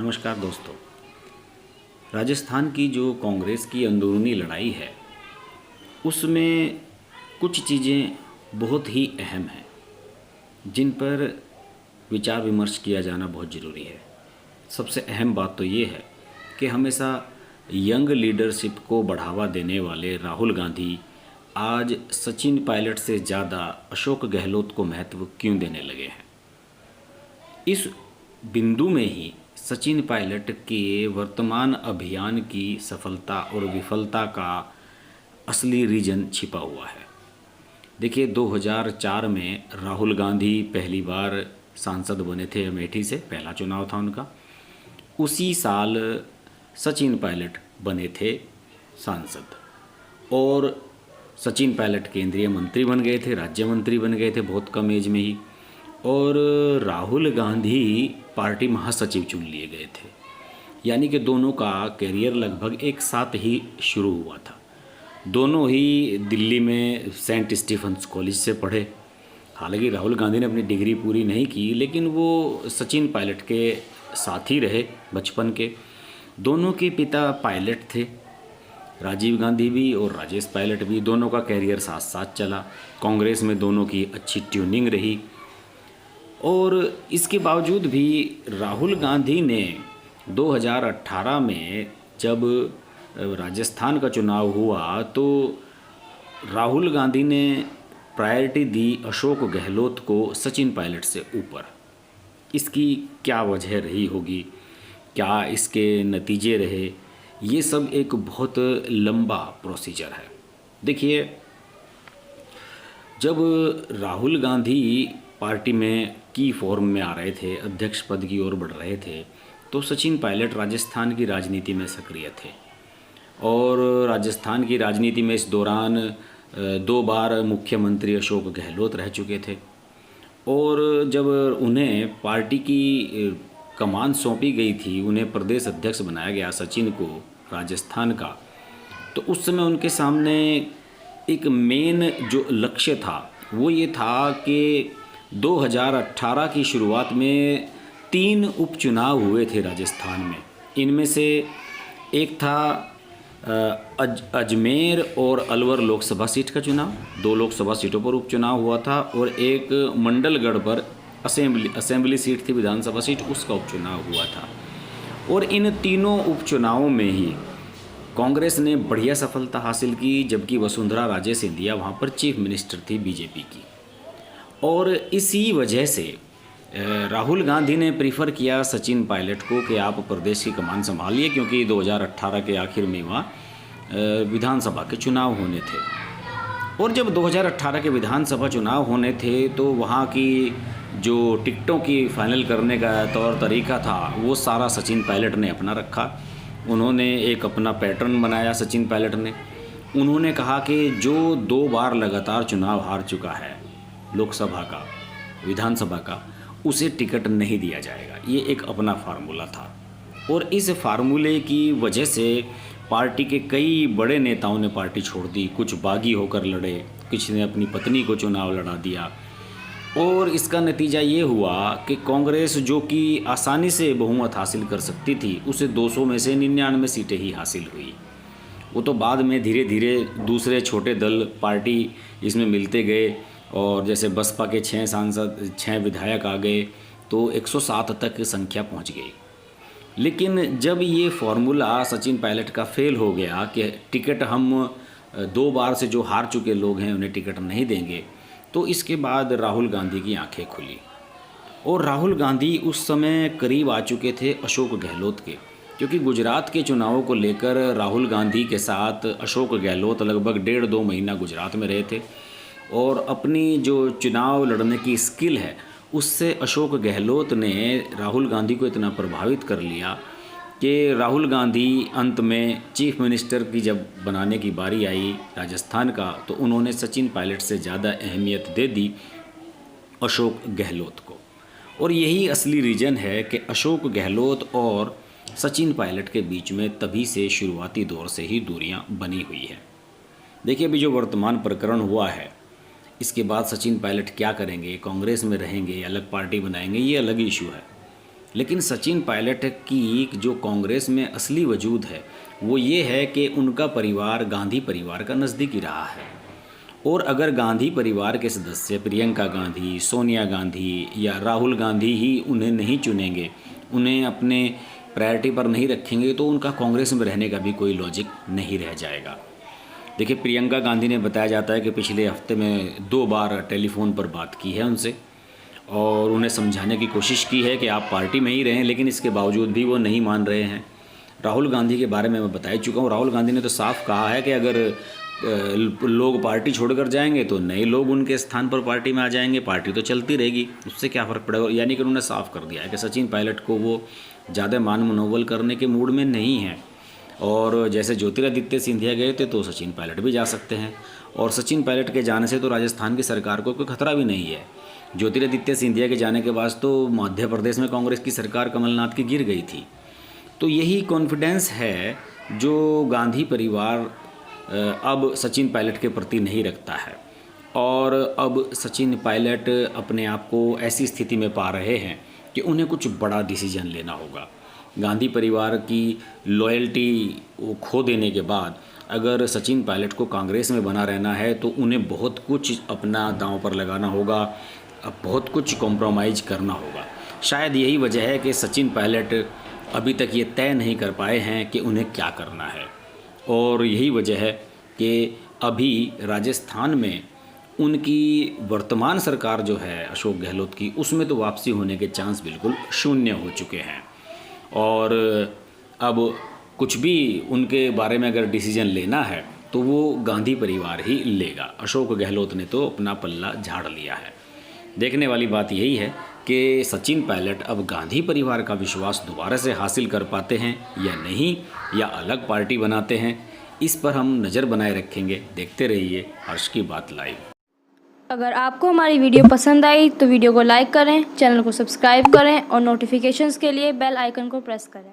नमस्कार दोस्तों। राजस्थान की जो कांग्रेस की अंदरूनी लड़ाई है उसमें कुछ चीज़ें बहुत ही अहम हैं जिन पर विचार विमर्श किया जाना बहुत ज़रूरी है। सबसे अहम बात तो ये है कि हमेशा यंग लीडरशिप को बढ़ावा देने वाले राहुल गांधी आज सचिन पायलट से ज़्यादा अशोक गहलोत को महत्व क्यों देने लगे हैं। इस बिंदु में ही सचिन पायलट के वर्तमान अभियान की सफलता और विफलता का असली रीजन छिपा हुआ है। देखिए, 2004 में राहुल गांधी पहली बार सांसद बने थे अमेठी से, पहला चुनाव था उनका। उसी साल सचिन पायलट बने थे सांसद और सचिन पायलट केंद्रीय मंत्री बन गए थे, राज्य मंत्री बन गए थे बहुत कम एज में ही। और राहुल गांधी पार्टी महासचिव चुन लिए गए थे। यानी कि दोनों का करियर लगभग एक साथ ही शुरू हुआ था। दोनों ही दिल्ली में सेंट स्टीफन्स कॉलेज से पढ़े। हालांकि राहुल गांधी ने अपनी डिग्री पूरी नहीं की, लेकिन वो सचिन पायलट के साथी रहे बचपन के। दोनों के पिता पायलट थे, राजीव गांधी भी और राजेश पायलट भी। दोनों का करियर साथ साथ चला। कांग्रेस में दोनों की अच्छी ट्यूनिंग रही और इसके बावजूद भी राहुल गांधी ने 2018 में जब राजस्थान का चुनाव हुआ तो राहुल गांधी ने प्रायोरिटी दी अशोक गहलोत को सचिन पायलट से ऊपर। इसकी क्या वजह रही होगी, क्या इसके नतीजे रहे, ये सब एक बहुत लंबा प्रोसीजर है। देखिए, जब राहुल गांधी पार्टी में की फॉर्म में आ रहे थे, अध्यक्ष पद की ओर बढ़ रहे थे, तो सचिन पायलट राजस्थान की राजनीति में सक्रिय थे। और राजस्थान की राजनीति में इस दौरान 2 बार मुख्यमंत्री अशोक गहलोत रह चुके थे। और जब उन्हें पार्टी की कमान सौंपी गई थी, उन्हें प्रदेश अध्यक्ष बनाया गया सचिन को राजस्थान का, तो उस समय उनके सामने एक मेन जो लक्ष्य था वो ये था कि 2018 की शुरुआत में 3 उपचुनाव हुए थे राजस्थान में। इनमें से एक था अजमेर और अलवर लोकसभा सीट का चुनाव, 2 लोकसभा सीटों पर उपचुनाव हुआ था, और एक मंडलगढ़ पर असेंबली सीट थी, विधानसभा सीट, उसका उपचुनाव हुआ था। और इन तीनों उपचुनावों में ही कांग्रेस ने बढ़िया सफलता हासिल की, जबकि वसुंधरा राजे सिंधिया वहाँ पर चीफ मिनिस्टर थी बीजेपी की। और इसी वजह से राहुल गांधी ने प्रीफर किया सचिन पायलट को कि आप प्रदेश की कमान संभालिए, क्योंकि 2018 के आखिर में वहाँ विधानसभा के चुनाव होने थे। और जब 2018 के विधानसभा चुनाव होने थे तो वहाँ की जो टिकटों की फाइनल करने का तौर तरीका था वो सारा सचिन पायलट ने अपना रखा। उन्होंने एक अपना पैटर्न बनाया सचिन पायलट ने। उन्होंने कहा कि जो 2 बार लगातार चुनाव हार चुका है, लोकसभा का, विधानसभा का, उसे टिकट नहीं दिया जाएगा। ये एक अपना फार्मूला था। और इस फार्मूले की वजह से पार्टी के कई बड़े नेताओं ने पार्टी छोड़ दी। कुछ बागी होकर लड़े, कुछ ने अपनी पत्नी को चुनाव लड़ा दिया। और इसका नतीजा ये हुआ कि कांग्रेस, जो कि आसानी से बहुमत हासिल कर सकती थी, उसे 200 में से 99 सीटें ही हासिल हुई। वो तो बाद में धीरे धीरे दूसरे छोटे दल पार्टी इसमें मिलते गए, और जैसे बसपा के 6 सांसद, 6 विधायक आ गए, तो 107 तक संख्या पहुंच गई। लेकिन जब ये फॉर्मूला सचिन पायलट का फेल हो गया कि टिकट हम 2 बार से जो हार चुके लोग हैं उन्हें टिकट नहीं देंगे, तो इसके बाद राहुल गांधी की आंखें खुली। और राहुल गांधी उस समय करीब आ चुके थे अशोक गहलोत के, क्योंकि गुजरात के चुनावों को लेकर राहुल गांधी के साथ अशोक गहलोत लगभग 1.5-2 महीना गुजरात में रहे थे। और अपनी जो चुनाव लड़ने की स्किल है उससे अशोक गहलोत ने राहुल गांधी को इतना प्रभावित कर लिया कि राहुल गांधी अंत में चीफ मिनिस्टर की जब बनाने की बारी आई राजस्थान का, तो उन्होंने सचिन पायलट से ज़्यादा अहमियत दे दी अशोक गहलोत को। और यही असली रीज़न है कि अशोक गहलोत और सचिन पायलट के बीच में तभी से शुरुआती दौर से ही दूरियां बनी हुई हैं। देखिए, अभी जो वर्तमान प्रकरण हुआ है, इसके बाद सचिन पायलट क्या करेंगे, कांग्रेस में रहेंगे, अलग पार्टी बनाएंगे, ये अलग इशू है। लेकिन सचिन पायलट की जो कांग्रेस में असली वजूद है वो ये है कि उनका परिवार गांधी परिवार का नज़दीकी रहा है। और अगर गांधी परिवार के सदस्य प्रियंका गांधी, सोनिया गांधी या राहुल गांधी ही उन्हें नहीं चुनेंगे, उन्हें अपने प्रायोरिटी पर नहीं रखेंगे, तो उनका कांग्रेस में रहने का भी कोई लॉजिक नहीं रह जाएगा। देखिए, प्रियंका गांधी ने बताया जाता है कि पिछले हफ्ते में 2 बार टेलीफोन पर बात की है उनसे और उन्हें समझाने की कोशिश की है कि आप पार्टी में ही रहें, लेकिन इसके बावजूद भी वो नहीं मान रहे हैं। राहुल गांधी के बारे में मैं बता ही चुका हूँ। राहुल गांधी ने तो साफ कहा है कि अगर लोग पार्टी छोड़कर जाएंगे तो नए लोग उनके स्थान पर पार्टी में आ जाएंगे, पार्टी तो चलती रहेगी, उससे क्या फ़र्क पड़ेगा। यानी कि उन्होंने साफ कर दिया है कि सचिन पायलट को वो ज़्यादा मान मनोबल करने के मूड में नहीं है। और जैसे ज्योतिरादित्य सिंधिया गए थे तो सचिन पायलट भी जा सकते हैं, और सचिन पायलट के जाने से तो राजस्थान की सरकार को कोई खतरा भी नहीं है। ज्योतिरादित्य सिंधिया के जाने के बाद तो मध्य प्रदेश में कांग्रेस की सरकार कमलनाथ की गिर गई थी। तो यही कॉन्फिडेंस है जो गांधी परिवार अब सचिन पायलट के प्रति नहीं रखता है, और अब सचिन पायलट अपने आप को ऐसी स्थिति में पा रहे हैं कि उन्हें कुछ बड़ा डिसीजन लेना होगा। गांधी परिवार की लॉयल्टी वो खो देने के बाद अगर सचिन पायलट को कांग्रेस में बना रहना है तो उन्हें बहुत कुछ अपना दांव पर लगाना होगा, अब बहुत कुछ कॉम्प्रोमाइज़ करना होगा। शायद यही वजह है कि सचिन पायलट अभी तक ये तय नहीं कर पाए हैं कि उन्हें क्या करना है, और यही वजह है कि अभी राजस्थान में उनकी वर्तमान सरकार जो है अशोक गहलोत की, उसमें तो वापसी होने के चांस बिल्कुल शून्य हो चुके हैं। और अब कुछ भी उनके बारे में अगर डिसीजन लेना है तो वो गांधी परिवार ही लेगा। अशोक गहलोत ने तो अपना पल्ला झाड़ लिया है। देखने वाली बात यही है कि सचिन पायलट अब गांधी परिवार का विश्वास दोबारा से हासिल कर पाते हैं या नहीं, या अलग पार्टी बनाते हैं। इस पर हम नज़र बनाए रखेंगे। देखते रहिए हर्ष की बात लाइव। अगर आपको हमारी वीडियो पसंद आई तो वीडियो को लाइक करें, चैनल को सब्सक्राइब करें और नोटिफिकेशंस के लिए बेल आइकन को प्रेस करें।